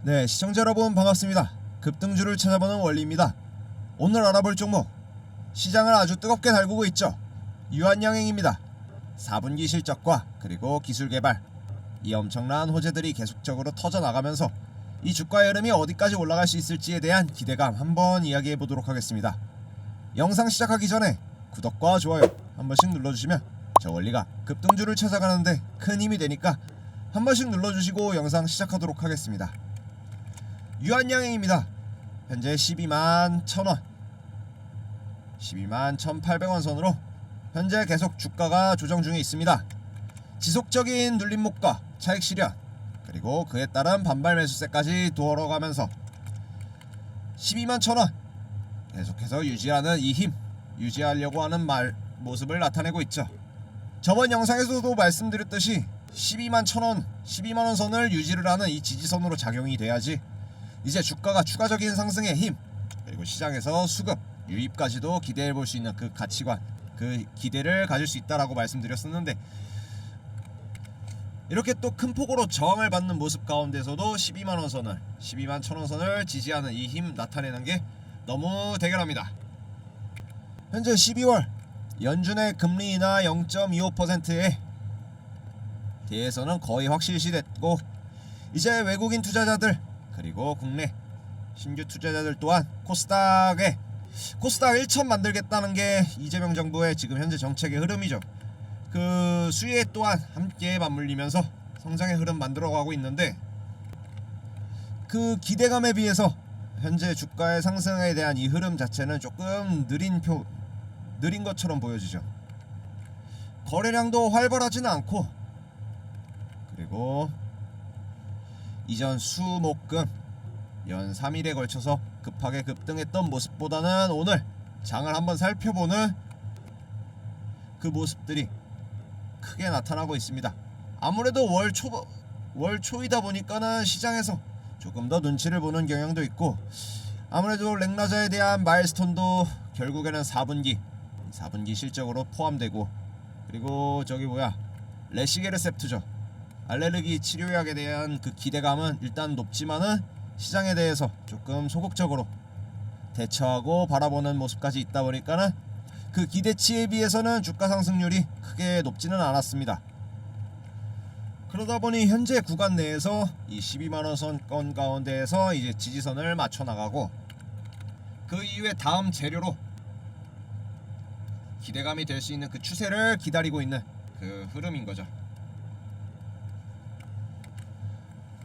네, 시청자 여러분 반갑습니다. 급등주를 찾아보는 원리입니다. 오늘 알아볼 종목, 시장을 아주 뜨겁게 달구고 있죠. 유한양행입니다. 4분기 실적과 그리고 기술 개발, 이 엄청난 호재들이 계속적으로 터져나가면서 이 주가의 흐름이 어디까지 올라갈 수 있을지에 대한 기대감 한번 이야기해 보도록 하겠습니다. 영상 시작하기 전에 구독과 좋아요 한 번씩 눌러주시면 저 원리가 급등주를 찾아가는데 큰 힘이 되니까 한 번씩 눌러주시고 영상 시작하도록 하겠습니다. 유한양행입니다. 현재 12만 1000원, 12만 1800원 선으로 현재 계속 주가가 조정 중에 있습니다. 지속적인 눌림목과 차익 실현, 그리고 그에 따른 반발 매수세까지 돌아가면서 12만 1000원 계속해서 유지하는 이 힘, 유지하려고 하는 모습을 나타내고 있죠. 저번 영상에서도 말씀드렸듯이 12만 1000원, 12만원 선을 유지를 하는 이 지지선으로 작용이 돼야지 이제 주가가 추가적인 상승의 힘, 그리고 시장에서 수급, 유입까지도 기대해 볼 수 있는 그 가치관, 그 기대를 가질 수 있다라고 말씀드렸었는데, 이렇게 또 큰 폭으로 저항을 받는 모습 가운데서도 12만원 선을, 12만 1000원 선을 지지하는 이 힘 나타내는 게 너무 대견합니다. 현재 12월 연준의 금리 인하 0.25%에 대해서는 거의 확실시됐고, 이제 외국인 투자자들 그리고 국내 신규 투자자들 또한 코스닥 1천 만들겠다는 게 이재명 정부의 지금 현재 정책의 흐름이죠. 그 수혜 또한 함께 맞물리면서 성장의 흐름 만들어가고 있는데, 그 기대감에 비해서 현재 주가의 상승에 대한 이 흐름 자체는 조금 느린 것처럼 보여지죠. 거래량도 활발하지는 않고, 그리고 이전 수목금 연 3일에 걸쳐서 급하게 급등했던 모습보다는 오늘 장을 한번 살펴보는 그 모습들이 크게 나타나고 있습니다. 아무래도 월 초이다 보니까는 시장에서 조금 더 눈치를 보는 경향도 있고, 아무래도 렉나자에 대한 마일스톤도 결국에는 4분기 실적으로 포함되고, 그리고 레시게르셉트죠. 알레르기 치료약에 대한 그 기대감은 일단 높지만은 시장에 대해서 조금 소극적으로 대처하고 바라보는 모습까지 있다 보니까는 그 기대치에 비해서는 주가 상승률이 크게 높지는 않았습니다. 그러다 보니 현재 구간 내에서 이 12만원 선권 가운데에서 이제 지지선을 맞춰 나가고, 그 이후에 다음 재료로 기대감이 될 수 있는 그 추세를 기다리고 있는 그 흐름인 거죠.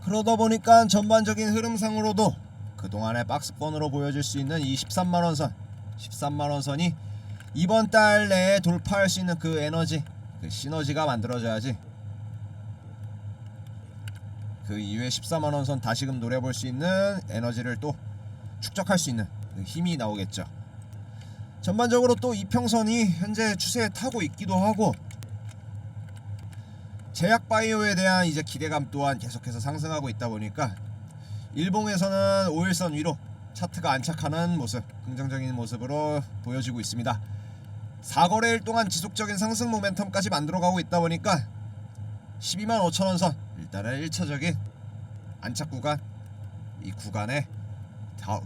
그러다 보니까 전반적인 흐름상으로도 그동안의 박스권으로 보여질 수 있는 이 13만원 선이 이번 달 내에 돌파할 수 있는 그 에너지, 그 시너지가 만들어져야지 그 이후에 14만원 선 다시금 노려볼 수 있는 에너지를 또 축적할 수 있는 그 힘이 나오겠죠. 전반적으로 또 이평선이 현재 추세에 타고 있기도 하고, 제약바이오에 대한 이제 기대감 또한 계속해서 상승하고 있다 보니까 일봉에서는 5일선 위로 차트가 안착하는 모습, 긍정적인 모습으로 보여지고 있습니다. 4거래일 동안 지속적인 상승 모멘텀까지 만들어가고 있다 보니까 12만 5천원 선, 일단은 1차적인 안착 구간, 이 구간에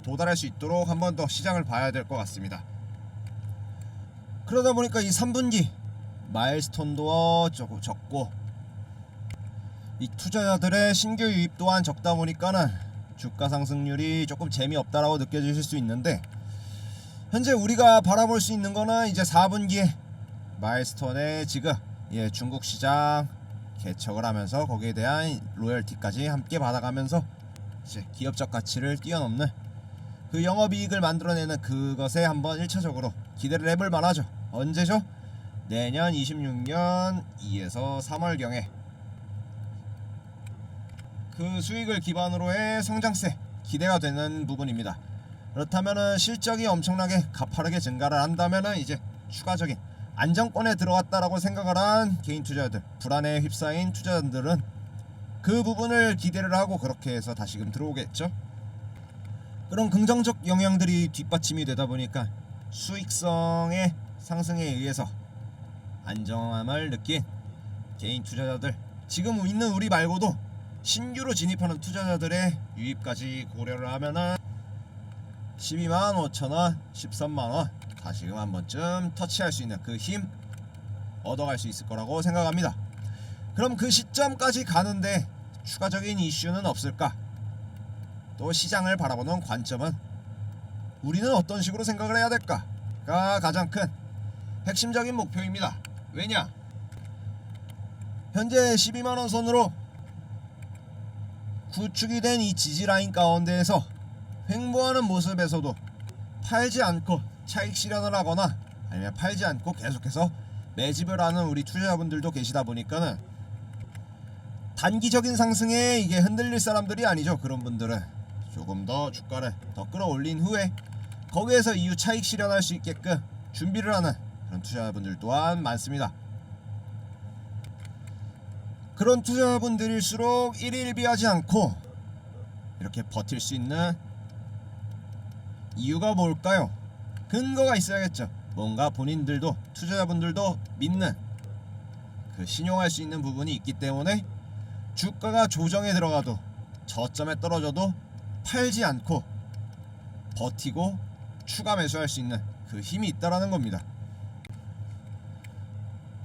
도달할 수 있도록 한 번 더 시장을 봐야 될 것 같습니다. 그러다 보니까 이 3분기 마일스톤도 조금 적고, 이 투자자들의 신규 유입 또한 적다 보니까는 주가 상승률이 조금 재미없다라고 느껴지실 수 있는데, 현재 우리가 바라볼 수 있는 거는 이제 4분기에 마일스톤의 지금 중국 시장 개척을 하면서 거기에 대한 로열티까지 함께 받아가면서 이제 기업적 가치를 뛰어넘는 그 영업이익을 만들어내는 그것에 한번 1차적으로 기대를 해볼 만하죠. 언제죠? 내년 26년 2에서 3월경에 그 수익을 기반으로 해 성장세 기대가 되는 부분입니다. 그렇다면은 실적이 엄청나게 가파르게 증가를 한다면은 이제 추가적인 안정권에 들어왔다라고 생각을 한 개인 투자자들, 불안에 휩싸인 투자자들은 그 부분을 기대를 하고 그렇게 해서 다시금 들어오겠죠. 그런 긍정적 영향들이 뒷받침이 되다 보니까 수익성의 상승에 의해서 안정함을 느낀 개인 투자자들, 지금 있는 우리 말고도 신규로 진입하는 투자자들의 유입까지 고려를 하면은 12만 5천원, 13만원 다시금 한 번쯤 터치할 수 있는 그 힘 얻어갈 수 있을 거라고 생각합니다. 그럼 그 시점까지 가는데 추가적인 이슈는 없을까? 또 시장을 바라보는 관점은 우리는 어떤 식으로 생각을 해야 될까가 가장 큰 핵심적인 목표입니다. 왜냐? 현재 12만원 선으로 구축이 된 이 지지라인 가운데에서 횡보하는 모습에서도 팔지 않고 차익 실현을 하거나 아니면 팔지 않고 계속해서 매집을 하는 우리 투자자분들도 계시다 보니까는 단기적인 상승에 이게 흔들릴 사람들이 아니죠. 그런 분들은 조금 더 주가를 더 끌어올린 후에 거기에서 이후 차익 실현할 수 있게끔 준비를 하는 그런 투자자분들 또한 많습니다. 그런 투자자분들일수록 일일비하지 않고 이렇게 버틸 수 있는 이유가 뭘까요? 근거가 있어야겠죠. 뭔가 본인들도 투자자분들도 믿는 그 신용할 수 있는 부분이 있기 때문에 주가가 조정에 들어가도 저점에 떨어져도 팔지 않고 버티고 추가 매수할 수 있는 그 힘이 있다라는 겁니다.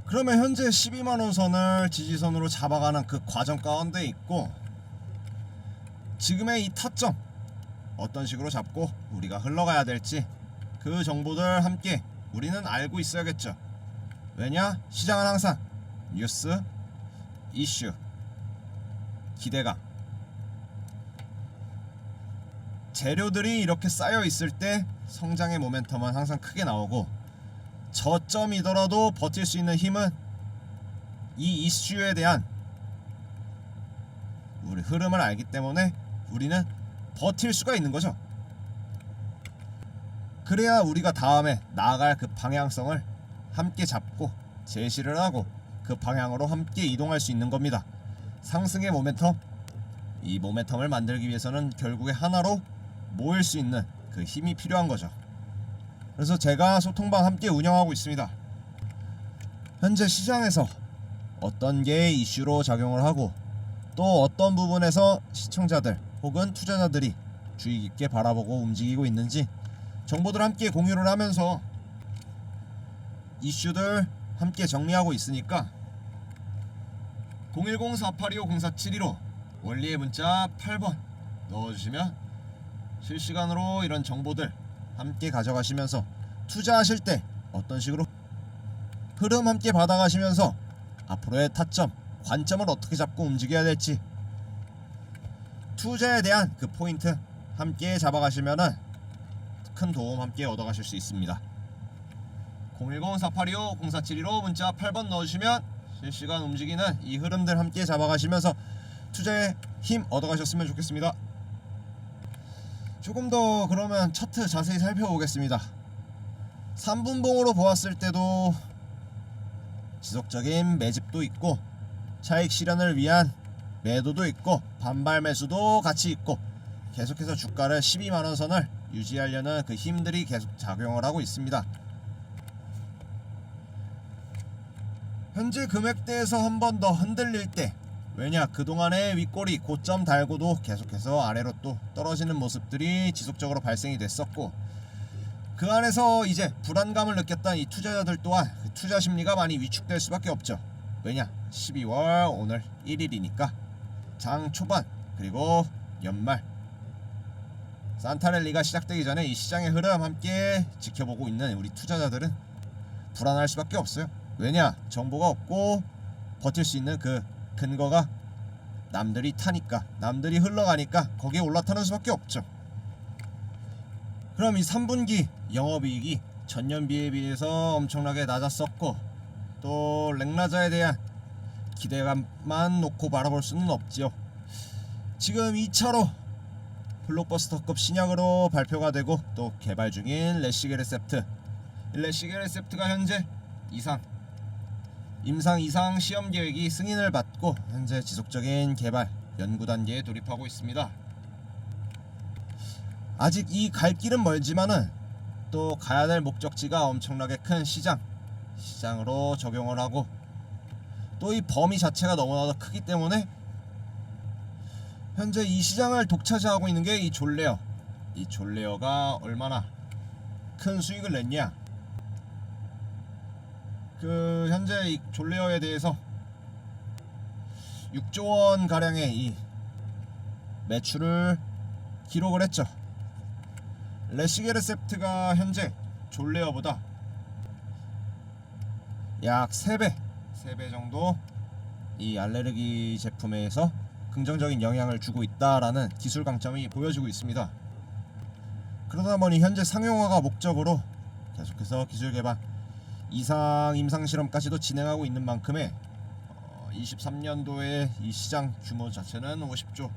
그러면 현재 12만원 선을 지지선으로 잡아가는 그 과정 가운데 있고 지금의 이 타점 어떤 식으로 잡고 우리가 흘러가야 될지 그 정보들 함께 우리는 알고 있어야겠죠. 왜냐? 시장은 항상 뉴스, 이슈, 기대감, 재료들이 이렇게 쌓여 있을 때 성장의 모멘텀은 항상 크게 나오고 저점이더라도 버틸 수 있는 힘은 이 이슈에 대한 우리 흐름을 알기 때문에 우리는 버틸 수가 있는 거죠. 그래야 우리가 다음에 나아갈 그 방향성을 함께 잡고 제시를 하고 그 방향으로 함께 이동할 수 있는 겁니다. 상승의 모멘텀, 이 모멘텀을 만들기 위해서는 결국에 하나로 모일 수 있는 그 힘이 필요한 거죠. 그래서 제가 소통방 함께 운영하고 있습니다. 현재 시장에서 어떤 게 이슈로 작용을 하고 또 어떤 부분에서 시청자들 혹은 투자자들이 주의 깊게 바라보고 움직이고 있는지 정보들 함께 공유를 하면서 이슈들 함께 정리하고 있으니까 010-4825-0471로 원리의 문자 8번 넣어주시면 실시간으로 이런 정보들 함께 가져가시면서 투자하실 때 어떤 식으로 흐름 함께 받아가시면서 앞으로의 타점, 관점을 어떻게 잡고 움직여야 될지 투자에 대한 그 포인트 함께 잡아가시면은 큰 도움 함께 얻어가실 수 있습니다. 010-4825-0471로 문자 8번 넣어주시면 실시간 움직이는 이 흐름들 함께 잡아가시면서 투자에 힘 얻어가셨으면 좋겠습니다. 조금 더 그러면 차트 자세히 살펴보겠습니다. 3분봉으로 보았을 때도 지속적인 매집도 있고 차익 실현을 위한 매도도 있고 반발 매수도 같이 있고 계속해서 주가를 12만원 선을 유지하려는 그 힘들이 계속 작용을 하고 있습니다. 현재 금액대에서 한 번 더 흔들릴 때, 왜냐 그동안의 윗꼬리 고점 달고도 계속해서 아래로 또 떨어지는 모습들이 지속적으로 발생이 됐었고 그 안에서 이제 불안감을 느꼈던 이 투자자들 또한 그 투자 심리가 많이 위축될 수밖에 없죠. 왜냐 12월 오늘 1일이니까 장 초반 그리고 연말 산타랠리가 시작되기 전에 이 시장의 흐름 함께 지켜보고 있는 우리 투자자들은 불안할 수밖에 없어요. 왜냐 정보가 없고 버틸 수 있는 그 근거가 남들이 타니까 남들이 흘러가니까 거기에 올라타는 수밖에 없죠. 그럼 이 3분기 영업이익이 전년비에 비해서 엄청나게 낮았었고 또 렉나자에 대한 기대감만 놓고 바라볼 수는 없지요. 지금 2차로 블록버스터급 신약으로 발표가 되고 또 개발 중인 레시게레셉트, 레시게레셉트가 현재 임상 이상 시험 계획이 승인을 받고 현재 지속적인 개발 연구 단계에 돌입하고 있습니다. 아직 이 갈 길은 멀지만은 또 가야 될 목적지가 엄청나게 큰 시장으로 적용을 하고 또 이 범위 자체가 너무나도 크기 때문에 현재 이 시장을 독차지하고 있는 게 이 존레어. 이 존레어가 얼마나 큰 수익을 냈냐. 그 현재 이 존레어에 대해서 6조 원 가량의 이 매출을 기록을 했죠. 레시게르셉트가 현재 존레어보다 약 3배 정도 이 알레르기 제품에서 긍정적인 영향을 주고 있다라는 기술 강점이 보여지고 있습니다. 그러다 보니 현재 상용화가 목적으로 계속해서 기술 개발, 이상 임상 실험까지도 진행하고 있는 만큼의 23년도에 이 시장 규모 자체는 50조,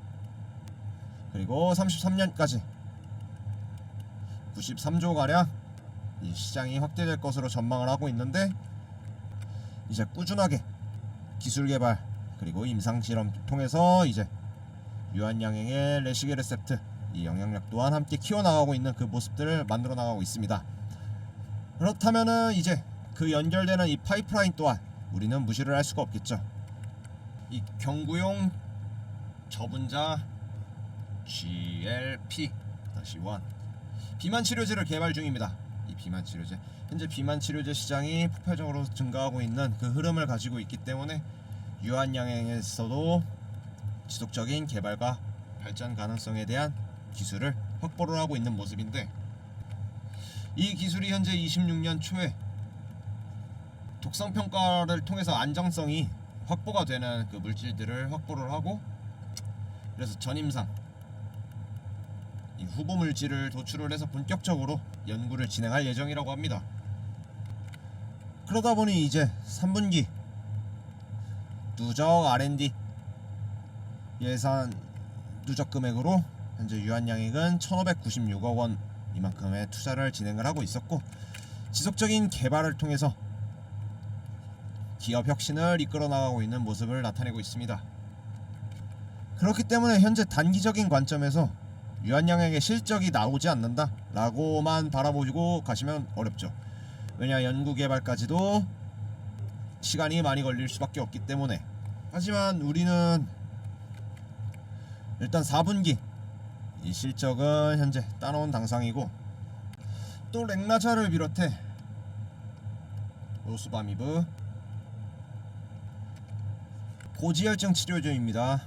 그리고 33년까지 93조 가량 이 시장이 확대될 것으로 전망을 하고 있는데, 이제 꾸준하게 기술 개발 그리고 임상 실험 통해서 이제 유한양행의 레시게르셉트 이 영향력 또한 함께 키워나가고 있는 그 모습들을 만들어 나가고 있습니다. 그렇다면은 이제 그 연결되는 이 파이프라인 또한 우리는 무시를 할 수가 없겠죠. 이 경구용 저분자 GLP-1 비만 치료제를 개발 중입니다. 이 비만 치료제, 현재 비만 치료제 시장이 폭발적으로 증가하고 있는 그 흐름을 가지고 있기 때문에 유한양행에서도 지속적인 개발과 발전 가능성에 대한 기술을 확보를 하고 있는 모습인데, 이 기술이 현재 26년 초에 독성 평가를 통해서 안정성이 확보가 되는 그 물질들을 확보를 하고, 그래서 전임상 이 후보 물질을 도출을 해서 본격적으로 연구를 진행할 예정이라고 합니다. 그러다 보니 이제 3분기 누적 R&D 예산 누적 금액으로 현재 유한양행은 1596억 원 이만큼의 투자를 진행을 하고 있었고, 지속적인 개발을 통해서 기업 혁신을 이끌어 나가고 있는 모습을 나타내고 있습니다. 그렇기 때문에 현재 단기적인 관점에서 유한양행의 실적이 나오지 않는다 라고만 바라보고 가시면 어렵죠. 왜냐, 연구개발까지도 시간이 많이 걸릴 수밖에 없기 때문에. 하지만 우리는 일단 4분기 이 실적은 현재 따놓은 당상이고, 또 렉나자를 비롯해 로스바미브 고지혈증 치료제입니다.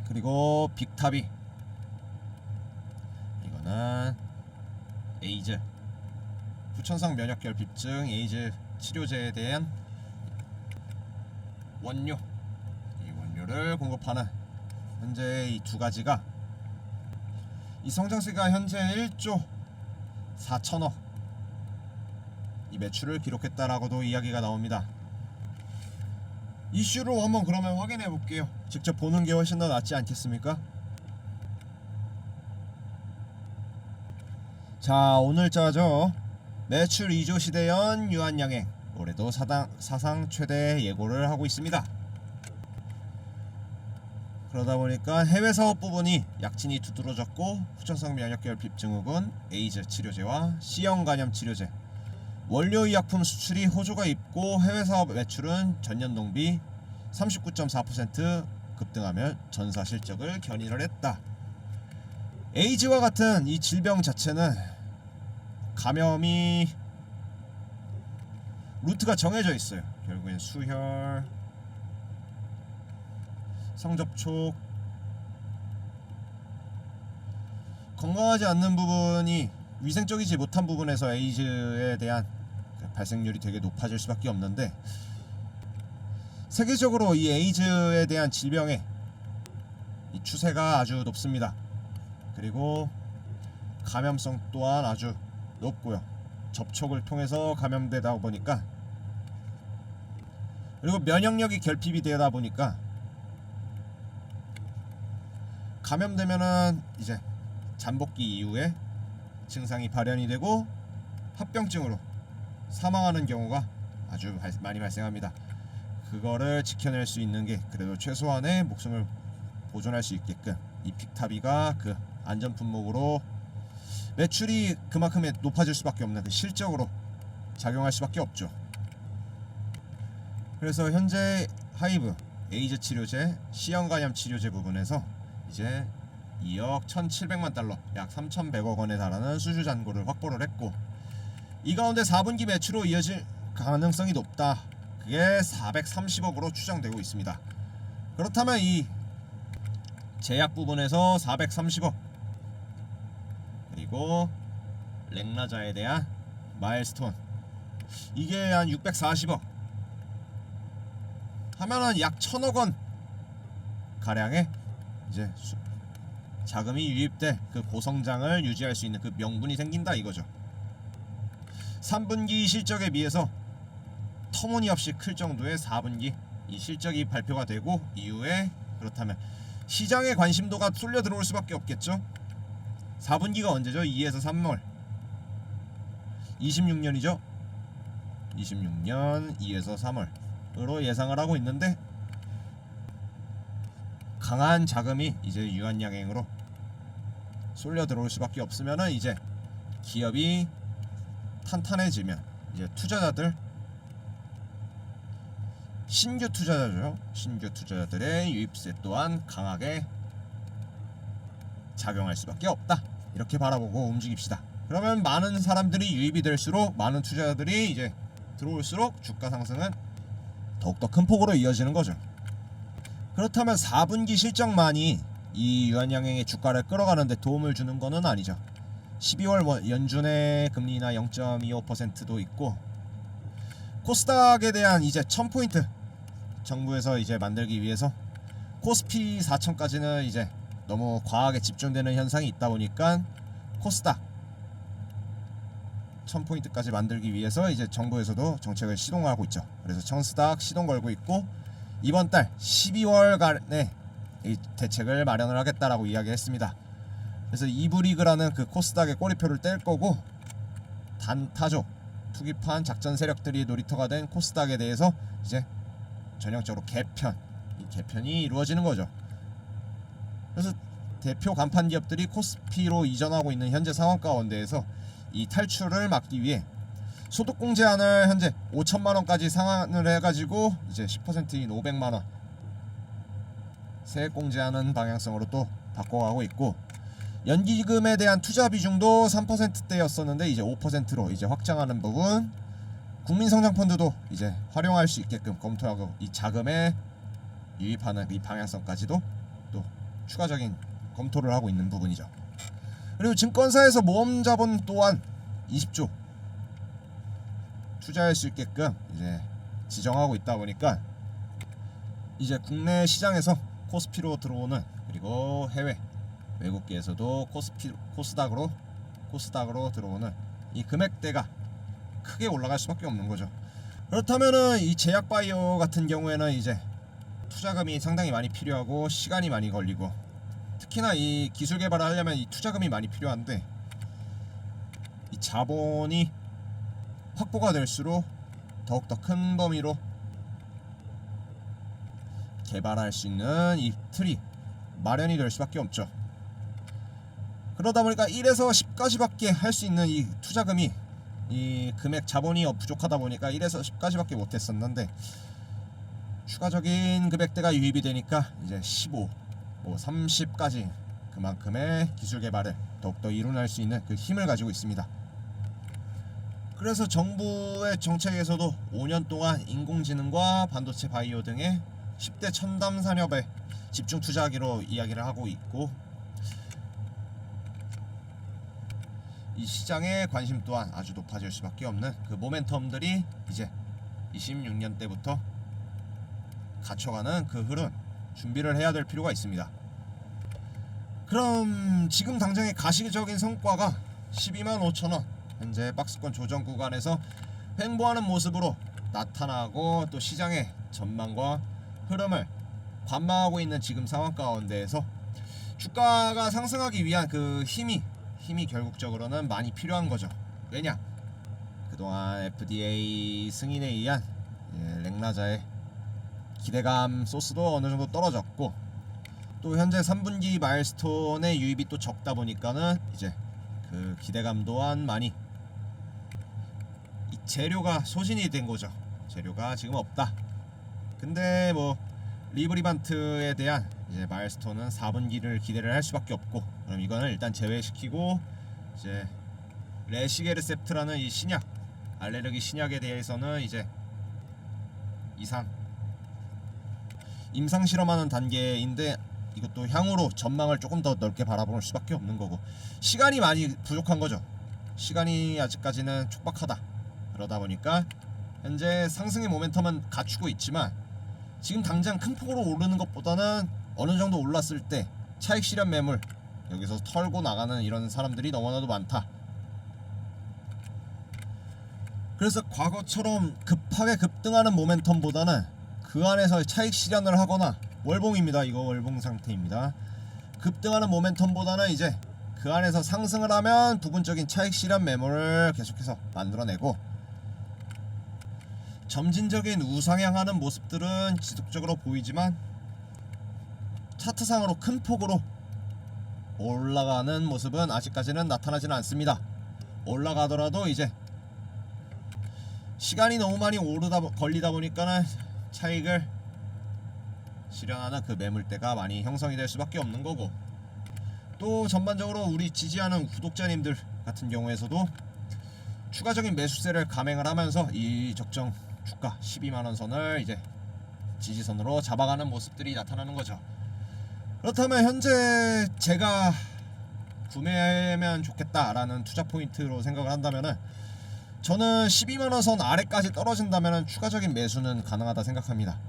그리고 빅타비, 이거는 에이즈, 후천성 면역결핍증 에이즈 치료제에 대한 원료, 이 원료를 공급하는 현재 이 두 가지가 이 성장세가 현재 1조 4천억 이 매출을 기록했다라고도 이야기가 나옵니다. 이슈로 한번 그러면 확인해 볼게요. 직접 보는 게 훨씬 더 낫지 않겠습니까? 자, 오늘자죠. 매출 2조 시대연 유한양행 올해도 사상 최대 예고를 하고 있습니다. 그러다 보니까 해외 사업 부분이 약진이 두드러졌고, 후천성 면역결핍증후군 에이즈 치료제와 C형 간염 치료제, 원료의약품 수출이 호조가 있고, 해외 사업 매출은 전년 동비 39.4% 급등하며 전사 실적을 견인을 했다. 에이즈와 같은 이 질병 자체는 감염이 루트가 정해져 있어요. 결국엔 수혈, 성접촉, 건강하지 않는 부분이 위생적이지 못한 부분에서 에이즈에 대한 발생률이 되게 높아질 수밖에 없는데, 세계적으로 이 에이즈에 대한 질병의 이 추세가 아주 높습니다. 그리고 감염성 또한 아주 높고요. 접촉을 통해서 감염되다 보니까, 그리고 면역력이 결핍이 되다 보니까 감염되면은 이제 잠복기 이후에 증상이 발현이 되고 합병증으로 사망하는 경우가 아주 많이 발생합니다. 그거를 지켜낼 수 있는 게 그래도 최소한의 목숨을 보존할 수 있게끔 이 빅타비가 그 안전 품목으로 매출이 그만큼 높아질 수밖에 없는 그 실적으로 작용할 수밖에 없죠. 그래서 현재 하이브 에이즈 치료제, C형 간염 치료제 부분에서 이제 2억 1,700만 달러, 약 3,100억 원에 달하는 수주 잔고를 확보를 했고, 이 가운데 4분기 매출로 이어질 가능성이 높다. 그게 430억으로 추정되고 있습니다. 그렇다면 이 제약 부분에서 430억, 그리고 렉나자에 대한 마일스톤, 이게 한 640억 하면은 약 1,000억 원 가량의 이제 자금이 유입돼 그 고성장을 유지할 수 있는 그 명분이 생긴다 이거죠. 3분기 실적에 비해서 터무니없이 클 정도의 4분기 이 실적이 발표가 되고 이후에, 그렇다면 시장의 관심도가 쏠려 들어올 수밖에 없겠죠. 4분기가 언제죠? 2에서 3월 26년이죠. 26년 2에서 3월으로 예상을 하고 있는데, 강한 자금이 이제 유한양행으로 쏠려 들어올 수밖에 없으면은 이제 기업이 탄탄해지면 이제 투자자들, 신규 투자자죠. 신규 투자자들의 유입세 또한 강하게 작용할 수밖에 없다. 이렇게 바라보고 움직입시다. 그러면 많은 사람들이 유입이 될수록, 많은 투자자들이 이제 들어올수록 주가 상승은 더욱더 큰 폭으로 이어지는 거죠. 그렇다면 4분기 실적만이 이 유한양행의 주가를 끌어가는데 도움을 주는 것은 아니죠. 12월 연준의 금리나 0.25%도 있고, 코스닥에 대한 이제 1000포인트 정부에서 이제 만들기 위해서 코스피 4000까지는 이제 너무 과하게 집중되는 현상이 있다 보니까 코스닥 1000포인트까지 만들기 위해서 이제 정부에서도 정책을 시동하고 있죠. 그래서 청스닥 시동 걸고 있고, 이번 달 12월간에 이 대책을 마련을 하겠다라고 이야기했습니다. 그래서 이브리그라는 그 코스닥의 꼬리표를 뗄 거고, 단타족 투기판 작전 세력들이 놀이터가 된 코스닥에 대해서 이제 전형적으로 개편, 이 개편이 이루어지는 거죠. 그래서 대표 간판 기업들이 코스피로 이전하고 있는 현재 상황 가운데에서 이 탈출을 막기 위해 소득공제안을 현재 5천만 원까지 상한을 해가지고 이제 10%인 500만 원 세액공제하는 방향성으로 또 바꿔가고 있고, 연기금에 대한 투자 비중도 3%대였었는데 이제 5%로 이제 확장하는 부분, 국민성장펀드도 이제 활용할 수 있게끔 검토하고 이 자금에 유입하는 이 방향성까지도 또 추가적인 검토를 하고 있는 부분이죠. 그리고 증권사에서 모험자본 또한 20조 투자할 수 있게끔 이제 지정하고 있다 보니까 이제 국내 시장에서 코스피로 들어오는, 그리고 해외 외국계에서도 코스닥으로 들어오는 이 금액대가 크게 올라갈 수밖에 없는 거죠. 그렇다면은 이 제약 바이오 같은 경우에는 이제 투자금이 상당히 많이 필요하고 시간이 많이 걸리고, 특히나 이 기술 개발을 하려면 이 투자금이 많이 필요한데, 이 자본이 확보가 될수록 더욱더 큰 범위로 개발할 수 있는 이 틀이 마련이 될 수밖에 없죠. 그러다 보니까 1에서 10까지밖에 할 수 있는 이 투자금이, 이 금액 자본이 부족하다 보니까 1에서 10까지밖에 못했었는데, 추가적인 금액대가 유입이 되니까 이제 15, 30까지 그만큼의 기술 개발을 더욱더 이뤄낼 수 있는 그 힘을 가지고 있습니다. 그래서 정부의 정책에서도 5년 동안 인공지능과 반도체 바이오 등의 10대 첨단 산업에 집중 투자하기로 이야기를 하고 있고, 이 시장의 관심 또한 아주 높아질 수밖에 없는 그 모멘텀들이 이제 26년 때부터 갖춰가는 그 흐름, 준비를 해야 될 필요가 있습니다. 그럼 지금 당장의 가시적인 성과가 12만 5천 원 현재 박스권 조정 구간에서 횡보하는 모습으로 나타나고, 또 시장의 전망과 흐름을 관망하고 있는 지금 상황 가운데에서 주가가 상승하기 위한 그 힘이 결국적으로는 많이 필요한 거죠. 왜냐? 그동안 FDA 승인에 의한 렉나자의 기대감 소스도 어느 정도 떨어졌고, 또 현재 3분기 마일스톤의 유입이 또 적다 보니까는 이제 그 기대감 또한 많이, 이 재료가 소진이 된 거죠. 재료가 지금 없다. 근데 뭐 리브리반트에 대한 이제 마일스톤은 4분기를 기대를 할 수밖에 없고, 그럼 이거는 일단 제외시키고 이제 레시게르셉트라는 이 신약, 알레르기 신약에 대해서는 이제 임상 실험하는 단계인데, 이것도 향후로 전망을 조금 더 넓게 바라볼 수밖에 없는 거고, 시간이 많이 부족한 거죠. 시간이 아직까지는 촉박하다. 그러다 보니까 현재 상승의 모멘텀은 갖추고 있지만, 지금 당장 큰 폭으로 오르는 것보다는 어느 정도 올랐을 때 차익 실현 매물 여기서 털고 나가는 이런 사람들이 너무나도 많다. 그래서 과거처럼 급하게 급등하는 모멘텀보다는 그 안에서 차익 실현을 하거나, 월봉입니다. 이거 월봉 상태입니다. 급등하는 모멘텀보다는 이제 그 안에서 상승을 하면 부분적인 차익 실현 매물을 계속해서 만들어내고, 점진적인 우상향하는 모습들은 지속적으로 보이지만 차트상으로 큰 폭으로 올라가는 모습은 아직까지는 나타나지는 않습니다. 올라가더라도 이제 시간이 너무 많이 걸리다 보니까는 차익을 실현하는 그 매물대가 많이 형성이 될 수밖에 없는 거고, 또 전반적으로 우리 지지하는 구독자님들 같은 경우에서도 추가적인 매수세를 감행을 하면서 이 적정 주가 12만원 선을 이제 지지선으로 잡아가는 모습들이 나타나는 거죠. 그렇다면 현재 제가 구매하면 좋겠다라는 투자 포인트로 생각을 한다면은, 저는 12만원 선 아래까지 떨어진다면 추가적인 매수는 가능하다 생각합니다.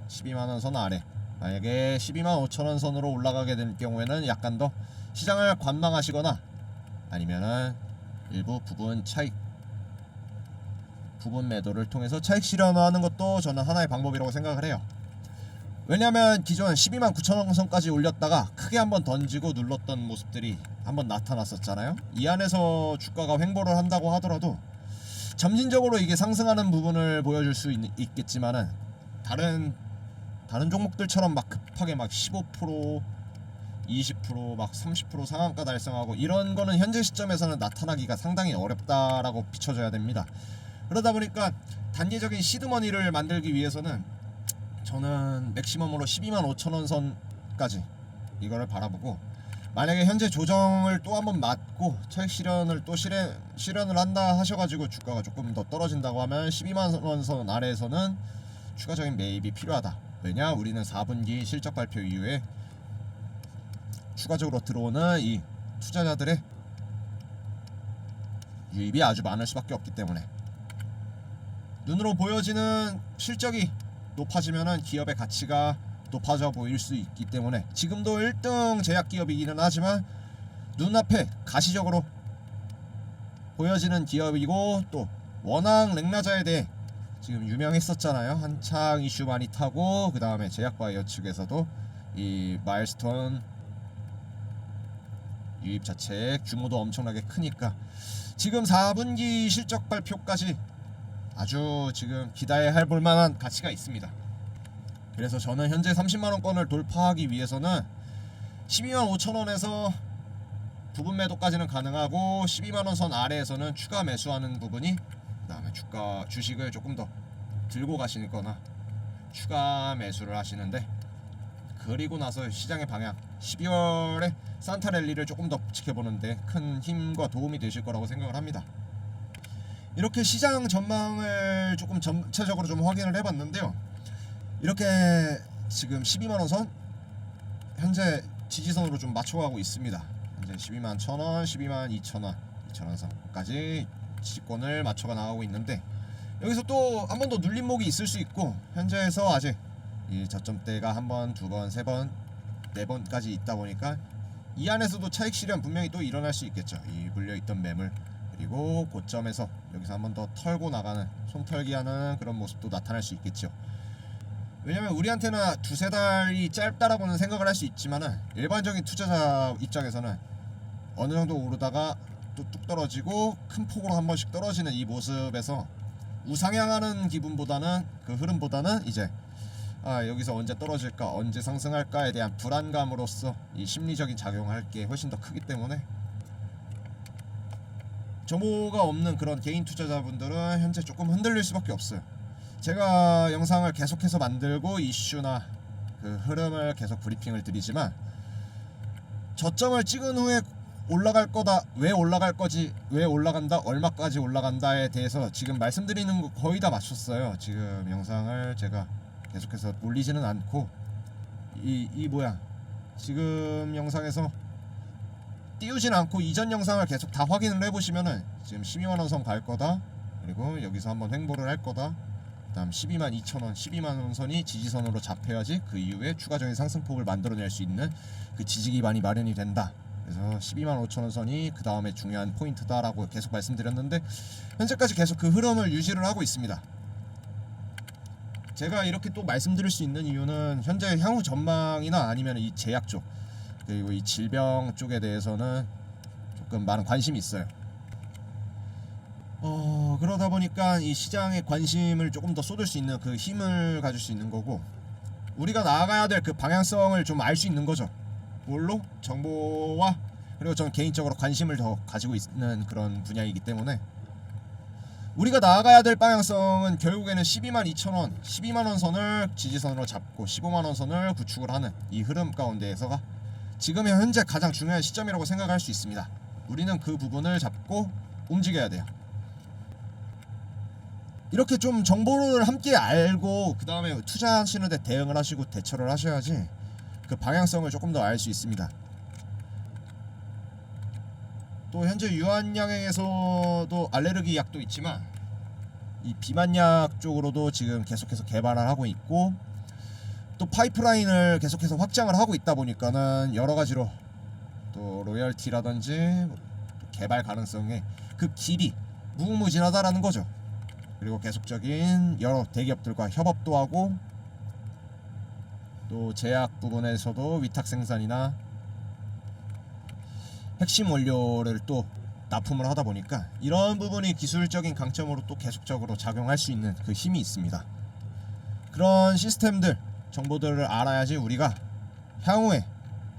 12만원 선 아래, 만약에 12만 5천원 선으로 올라가게 될 경우에는 약간 더 시장을 관망하시거나, 아니면은 일부 부분 매도를 통해서 차익 실현하는 것도 저는 하나의 방법이라고 생각을 해요. 왜냐하면 기존 12만 9천원 선까지 올렸다가 크게 한번 던지고 눌렀던 모습들이 한번 나타났었잖아요. 이 안에서 주가가 횡보를 한다고 하더라도 점진적으로 이게 상승하는 부분을 보여줄 수 있겠지만은, 다른 종목들처럼 막 급하게 막 15%, 20%, 막 30% 상한가 달성하고 이런 거는 현재 시점에서는 나타나기가 상당히 어렵다라고 비춰져야 됩니다. 그러다 보니까 단기적인 시드머니를 만들기 위해서는 저는 맥시멈으로 12만 5천원 선까지 이거를 바라보고, 만약에 현재 조정을 또 한번 맞고 차익 실현을 또 실현을 한다 하셔가지고 주가가 조금 더 떨어진다고 하면 12만원 선 아래에서는 추가적인 매입이 필요하다. 왜냐? 우리는 4분기 실적 발표 이후에 추가적으로 들어오는 이 투자자들의 유입이 아주 많을 수밖에 없기 때문에, 눈으로 보여지는 실적이 높아지면은 기업의 가치가 높아져 보일 수 있기 때문에, 지금도 1등 제약기업이기는 하지만 눈앞에 가시적으로 보여지는 기업이고, 또 워낙 렉나자에 대해 지금 유명했었잖아요. 한창 이슈 많이 타고, 그 다음에 제약바이오 측에서도 이 마일스톤 유입 자체의 규모도 엄청나게 크니까 지금 4분기 실적 발표까지 아주 지금 기대해 볼 만한 가치가 있습니다. 그래서 저는 현재 30만원권을 돌파하기 위해서는 12만 5천원에서 부분 매도까지는 가능하고, 12만원 선 아래에서는 추가 매수하는 부분이, 그 다음에 주식을 조금 더 들고 가시거나 추가 매수를 하시는데, 그리고 나서 시장의 방향, 12월에 산타랠리를 조금 더 지켜보는데 큰 힘과 도움이 되실 거라고 생각을 합니다. 이렇게 시장 전망을 조금 전체적으로 좀 확인을 해봤는데요. 이렇게 지금 12만원 선 현재 지지선으로 좀 맞춰가고 있습니다. 현재 12만 1천원, 12만 2천원, 2천원 선까지 지지권을 맞춰가 나가고 있는데, 여기서 또 한 번 더 눌림목이 있을 수 있고, 현재에서 아직 이 저점대가 한 번, 두 번, 세 번, 네 번까지 있다 보니까 이 안에서도 차익 실현 분명히 또 일어날 수 있겠죠. 이 물려있던 매물, 그리고 고점에서 여기서 한 번 더 털고 나가는, 손털기 하는 그런 모습도 나타날 수 있겠죠. 왜냐면 우리한테는 두세 달이 짧다라고는 생각을 할 수 있지만은, 일반적인 투자자 입장에서는 어느 정도 오르다가 또 뚝 떨어지고 큰 폭으로 한 번씩 떨어지는 이 모습에서 우상향하는 기분보다는, 그 흐름보다는 이제 여기서 언제 떨어질까, 언제 상승할까에 대한 불안감으로써 이 심리적인 작용을 할 게 훨씬 더 크기 때문에, 정보가 없는 그런 개인 투자자분들은 현재 조금 흔들릴 수밖에 없어요. 제가 영상을 계속해서 만들고 이슈나 그 흐름을 계속 브리핑을 드리지만, 저점을 찍은 후에 올라갈 거다, 왜 올라갈 거지, 왜 올라간다, 얼마까지 올라간다에 대해서 지금 말씀드리는 거 거의 다 맞췄어요. 지금 영상을 제가 계속해서 올리지는 않고, 이 뭐야, 지금 영상에서 띄우진 않고 이전 영상을 계속 다 확인을 해보시면은 지금 12만원 선 갈 거다, 그리고 여기서 한번 횡보를 할 거다, 그 다음 122,000원 12만원 선이 지지선으로 잡혀야지 그 이후에 추가적인 상승폭을 만들어낼 수 있는 그 지지 기반이 마련이 된다. 그래서 125,000원 선이 그 다음에 중요한 포인트다라고 계속 말씀드렸는데, 현재까지 계속 그 흐름을 유지를 하고 있습니다. 제가 이렇게 또 말씀드릴 수 있는 이유는 현재 향후 전망이나 아니면 이 제약 쪽, 그리고 이 질병 쪽에 대해서는 조금 많은 관심이 있어요. 그러다 보니까 이 시장에 관심을 조금 더 쏟을 수 있는 그 힘을 가질 수 있는 거고, 우리가 나아가야 될 그 방향성을 좀 알 수 있는 거죠. 뭘로? 정보와, 그리고 저는 개인적으로 관심을 더 가지고 있는 그런 분야이기 때문에, 우리가 나아가야 될 방향성은 결국에는 122,000원 12만원 선을 지지선으로 잡고 15만원 선을 구축을 하는 이 흐름 가운데에서가 지금의 현재 가장 중요한 시점이라고 생각할 수 있습니다. 우리는 그 부분을 잡고 움직여야 돼요. 이렇게 좀 정보를 함께 알고 그 다음에 투자하시는 데 대응을 하시고 대처를 하셔야지 그 방향성을 조금 더 알 수 있습니다. 또 현재 유한양행에서도 알레르기 약도 있지만, 이 비만약 쪽으로도 지금 계속해서 개발을 하고 있고, 또 파이프라인을 계속해서 확장을 하고 있다 보니까는 여러 가지로 또 로열티라든지 개발 가능성의 그 길이 무궁무진하다라는 거죠. 그리고 계속적인 여러 대기업들과 협업도 하고, 또 제약 부분에서도 위탁 생산이나 핵심 원료를 또 납품을 하다 보니까 이런 부분이 기술적인 강점으로 또 계속적으로 작용할 수 있는 그 힘이 있습니다. 그런 시스템들, 정보들을 알아야지 우리가 향후에,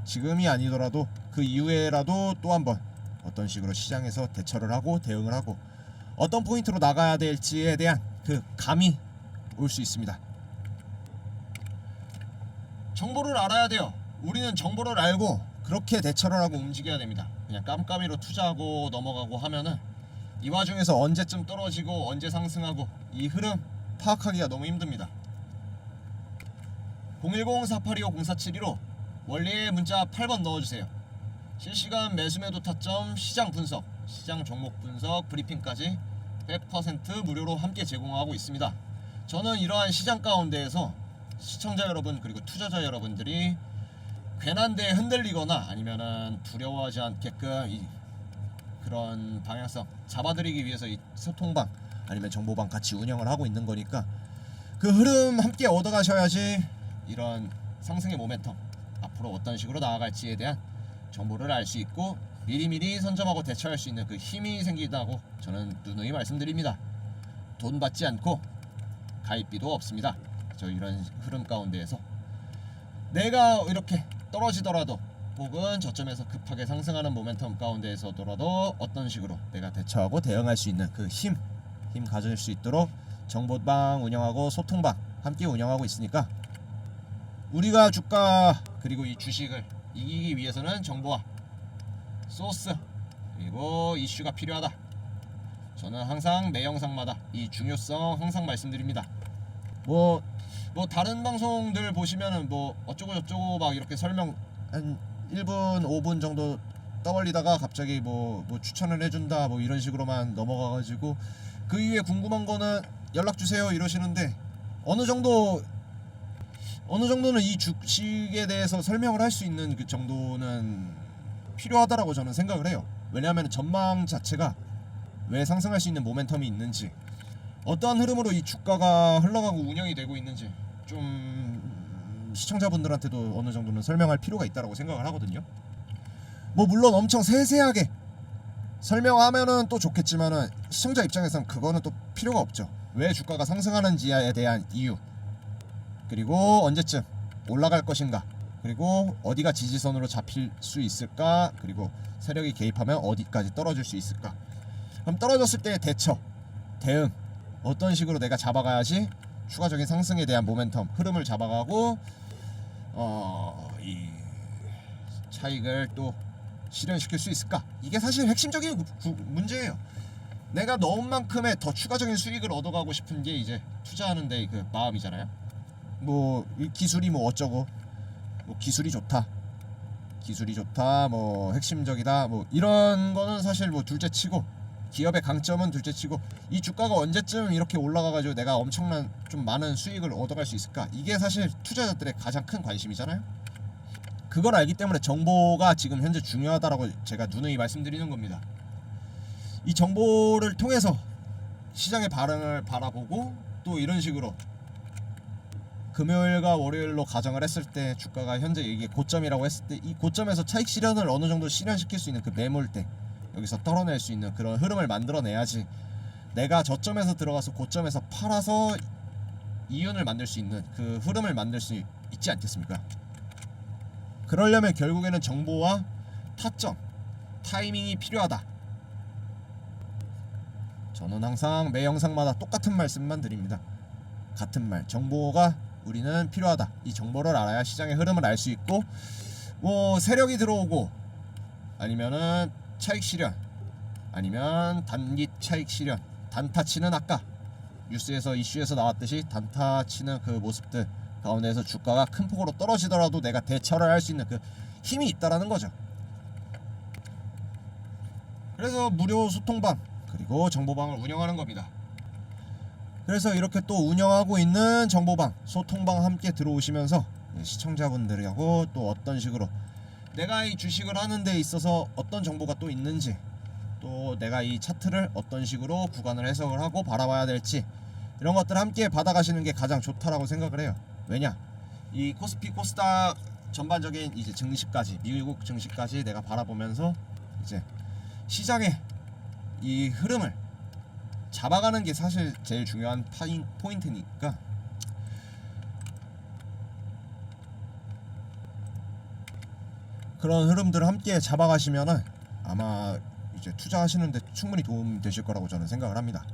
지금이 아니더라도 그 이후에라도 또 한번 어떤 식으로 시장에서 대처를 하고 대응을 하고 어떤 포인트로 나가야 될지에 대한 그 감이 올 수 있습니다. 정보를 알아야 돼요. 우리는 정보를 알고 그렇게 대처를 하고 움직여야 됩니다. 그냥 깜깜이로 투자하고 넘어가고 하면은 이 와중에서 언제쯤 떨어지고 언제 상승하고 이 흐름 파악하기가 너무 힘듭니다. 010-4825-0472로 원리의 문자 8번 넣어주세요. 실시간 매수매도 타점, 시장 분석, 시장 종목 분석, 브리핑까지 100% 무료로 함께 제공하고 있습니다. 저는 이러한 시장 가운데에서 시청자 여러분 그리고 투자자 여러분들이 괜한 데에 흔들리거나 아니면은 두려워하지 않게끔 이 그런 방향성 잡아드리기 위해서 이 소통방 아니면 정보방 같이 운영을 하고 있는 거니까, 그 흐름 함께 얻어가셔야지 이런 상승의 모멘텀 앞으로 어떤 식으로 나아갈지에 대한 정보를 알 수 있고 미리미리 선점하고 대처할 수 있는 그 힘이 생긴다고 저는 누누이 말씀드립니다. 돈 받지 않고 가입비도 없습니다. 저 이런 흐름 가운데에서 내가 이렇게 떨어지더라도 혹은 저점에서 급하게 상승하는 모멘텀 가운데에서더라도 어떤 식으로 내가 대처하고 대응할 수 있는 그 힘 가질 수 있도록 정보방 운영하고 소통방 함께 운영하고 있으니까, 우리가 주가 그리고 이 주식을 이기기 위해서는 정보와 소스 그리고 이슈가 필요하다. 저는 항상 매 영상마다 이 중요성 항상 말씀드립니다. 뭐 다른 방송들 보시면은 뭐 어쩌고 저쩌고 막 이렇게 설명 한 1분 5분 정도 떠벌리다가 갑자기 뭐 추천을 해준다 뭐 이런 식으로만 넘어가가지고 그 이후에 궁금한 거는 연락 주세요 이러시는데, 어느 정도는 이 주식에 대해서 설명을 할 수 있는 그 정도는 필요하다라고 저는 생각을 해요. 왜냐하면 전망 자체가 왜 상승할 수 있는 모멘텀이 있는지, 어떠한 흐름으로 이 주가가 흘러가고 운영이 되고 있는지 좀 시청자분들한테도 어느 정도는 설명할 필요가 있다고 생각을 하거든요. 뭐 물론 엄청 세세하게 설명하면은 또 좋겠지만은 시청자 입장에서는 그거는 또 필요가 없죠. 왜 주가가 상승하는지에 대한 이유, 그리고 언제쯤 올라갈 것인가, 그리고 어디가 지지선으로 잡힐 수 있을까, 그리고 세력이 개입하면 어디까지 떨어질 수 있을까, 그럼 떨어졌을 때의 대처, 대응 어떤 식으로 내가 잡아가야지 추가적인 상승에 대한 모멘텀 흐름을 잡아가고 이 차익을 또 실현시킬 수 있을까? 이게 사실 핵심적인 문제예요. 내가 넣은 만큼의 더 추가적인 수익을 얻어가고 싶은 게 이제 투자하는데 그 마음이잖아요. 뭐 기술이 뭐 어쩌고, 뭐 기술이 좋다, 뭐 핵심적이다, 뭐 이런 거는 사실 뭐 둘째치고, 기업의 강점은 둘째치고, 이 주가가 언제쯤 이렇게 올라가가지고 내가 엄청난 좀 많은 수익을 얻어갈 수 있을까? 이게 사실 투자자들의 가장 큰 관심이잖아요. 그걸 알기 때문에 정보가 지금 현재 중요하다라고 제가 누누이 말씀드리는 겁니다. 이 정보를 통해서 시장의 반응을 바라보고, 또 이런 식으로 금요일과 월요일로 가정을 했을 때 주가가 현재 이게 고점이라고 했을 때, 이 고점에서 차익 실현을 어느 정도 실현시킬 수 있는 그 매물대, 여기서 떨어낼 수 있는 그런 흐름을 만들어내야지 내가 저점에서 들어가서 고점에서 팔아서 이윤을 만들 수 있는 그 흐름을 만들 수 있지 않겠습니까? 그러려면 결국에는 정보와 타점, 타이밍이 필요하다. 저는 항상 매 영상마다 똑같은 말씀만 드립니다. 같은 말, 정보가 우리는 필요하다. 이 정보를 알아야 시장의 흐름을 알 수 있고, 뭐 세력이 들어오고, 아니면은 차익 실현, 아니면 단기 차익 실현, 단타 치는, 아까 뉴스에서 이슈에서 나왔듯이 단타 치는 그 모습들 가운데에서 주가가 큰 폭으로 떨어지더라도 내가 대처를 할 수 있는 그 힘이 있다라는 거죠. 그래서 무료 소통방 그리고 정보방을 운영하는 겁니다. 그래서 이렇게 또 운영하고 있는 정보방, 소통방 함께 들어오시면서 시청자분들하고 또 어떤 식으로 내가 이 주식을 하는 데 있어서 어떤 정보가 또 있는지, 또 내가 이 차트를 어떤 식으로 구간을 해석을 하고 바라봐야 될지, 이런 것들 함께 받아가시는 게 가장 좋다라고 생각을 해요. 왜냐? 이 코스피 코스닥 전반적인 이제 증시까지, 미국 증시까지 내가 바라보면서 이제 시장의 이 흐름을 잡아가는 게 사실 제일 중요한 포인트니까, 그런 흐름들을 함께 잡아가시면은 아마 이제 투자하시는데 충분히 도움 되실 거라고 저는 생각을 합니다.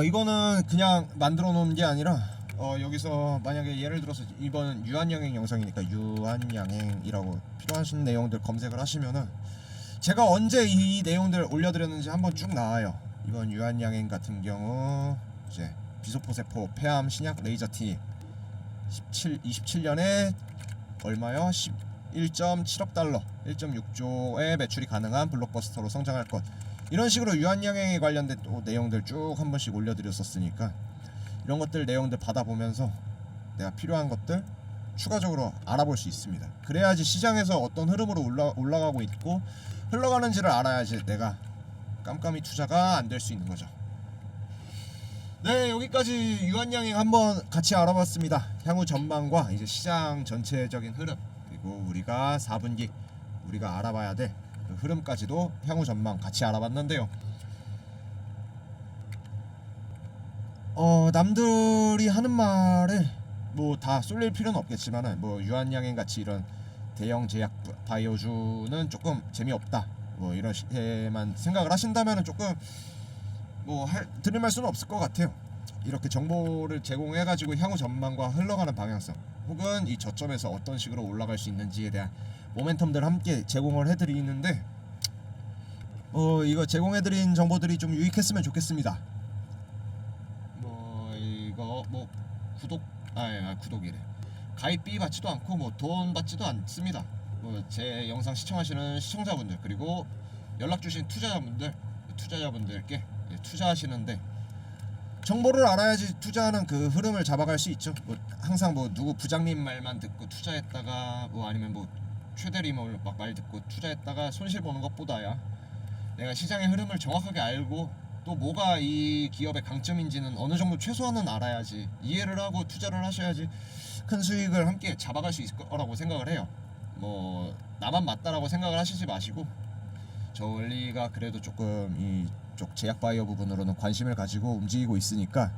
이거는 그냥 만들어 놓은 게 아니라, 여기서 만약에 예를 들어서 이번 유한양행 영상이니까 유한양행이라고 필요하신 내용들 검색을 하시면은 제가 언제 이 내용들 올려드렸는지 한번 쭉 나와요. 이번 유한양행 같은 경우 이제 비소포세포 폐암 신약 레이저티 27년에 얼마요? 1.7억 달러, 1.6조의 매출이 가능한 블록버스터로 성장할 것, 이런 식으로 유한양행에 관련된 또 내용들 쭉 한 번씩 올려드렸었으니까, 이런 것들 내용들 받아보면서 내가 필요한 것들 추가적으로 알아볼 수 있습니다. 그래야지 시장에서 어떤 흐름으로 올라가고 있고 흘러가는지를 알아야지 내가 깜깜이 투자가 안 될 수 있는 거죠. 네, 여기까지 유한양행 한번 같이 알아봤습니다. 향후 전망과 이제 시장 전체적인 흐름, 그리고 우리가 4분기 우리가 알아봐야 될 그 흐름까지도 향후 전망 같이 알아봤는데요. 남들이 하는 말에 뭐 다 쏠릴 필요는 없겠지만은, 뭐 유한양행 같이 이런 대형 제약 바이오주는 조금 재미없다, 뭐 이런 식에만 생각을 하신다면은 조금 뭐 들을 말수는 없을 것 같아요. 이렇게 정보를 제공해가지고 향후 전망과 흘러가는 방향성, 혹은 이 저점에서 어떤 식으로 올라갈 수 있는지에 대한 모멘텀들 함께 제공을 해드리는데, 이거 제공해드린 정보들이 좀 유익했으면 좋겠습니다. 이거 구독이래. 가입비 받지도 않고 뭐 돈 받지도 않습니다. 제 영상 시청하시는 시청자분들, 그리고 연락 주신 투자자분들께 투자하시는데 정보를 알아야지 투자하는 그 흐름을 잡아갈 수 있죠. 항상 누구 부장님 말만 듣고 투자했다가, 아니면 최대리 말 듣고 투자했다가 손실 보는 것보다야 내가 시장의 흐름을 정확하게 알고, 또 뭐가 이 기업의 강점인지는 어느 정도 최소한은 알아야지, 이해를 하고 투자를 하셔야지 큰 수익을 함께 잡아갈 수 있을 거라고 생각을 해요. 나만 맞다라고 생각을 하시지 마시고, 저 원리가 그래도 조금 이쪽 제약바이오 부분으로는 관심을 가지고 움직이고 있으니까,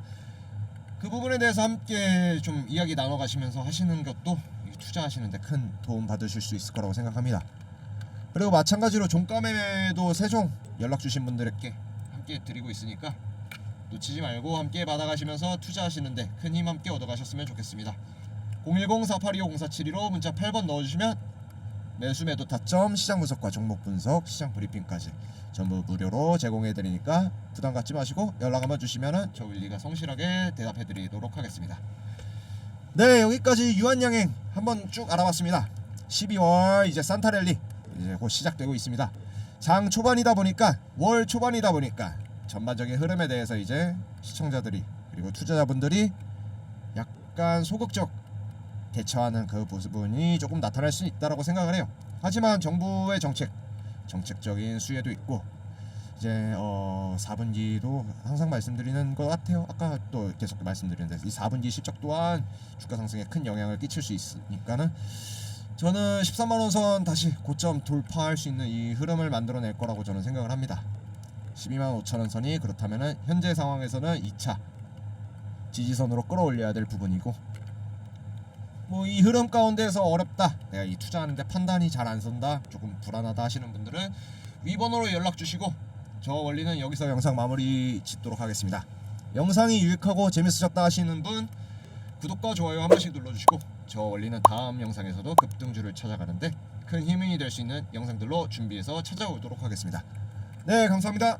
그 부분에 대해서 함께 좀 이야기 나눠가시면서 하시는 것도 투자하시는데 큰 도움 받으실 수 있을 거라고 생각합니다. 그리고 마찬가지로 종가매매도 세종 연락 주신 분들께 함께 드리고 있으니까 놓치지 말고 함께 받아가시면서 투자하시는데 큰 힘 함께 얻어가셨으면 좋겠습니다. 010-4825-0472로 문자 8번 넣어주시면 매수 매도 타점, 시장 분석과 종목 분석, 시장 브리핑까지 전부 무료로 제공해드리니까 부담 갖지 마시고 연락 한번 주시면은 저 윌리가 성실하게 대답해드리도록 하겠습니다. 네, 여기까지 유한양행 한번 쭉 알아봤습니다. 12월 이제 산타랠리 이제 곧 시작되고 있습니다. 장 초반이다 보니까 월 초반이다 보니까 전반적인 흐름에 대해서 이제 시청자들이 그리고 투자자분들이 약간 소극적 대처하는 그 부분이 조금 나타날 수 있다라고 생각을 해요. 하지만 정부의 정책적인 수혜도 있고 이제 4분기도 항상 말씀드리는 것 같아요. 아까 또 계속 말씀드리는데 이 4분기 실적 또한 주가 상승에 큰 영향을 끼칠 수 있으니까는 저는 13만원 선 다시 고점 돌파할 수 있는 이 흐름을 만들어낼 거라고 저는 생각을 합니다. 12만 5천원 선이 그렇다면은 현재 상황에서는 2차 지지선으로 끌어올려야 될 부분이고 뭐 이 흐름 가운데서 어렵다, 내가 이 투자하는데 판단이 잘 안 선다, 조금 불안하다 하시는 분들은 위번호로 연락 주시고 저 원리는 여기서 영상 마무리 짓도록 하겠습니다. 영상이 유익하고 재밌으셨다 하시는 분 구독과 좋아요 한 번씩 눌러주시고 저 원리는 다음 영상에서도 급등주를 찾아가는데 큰 힘이 될 수 있는 영상들로 준비해서 찾아오도록 하겠습니다. 네, 감사합니다.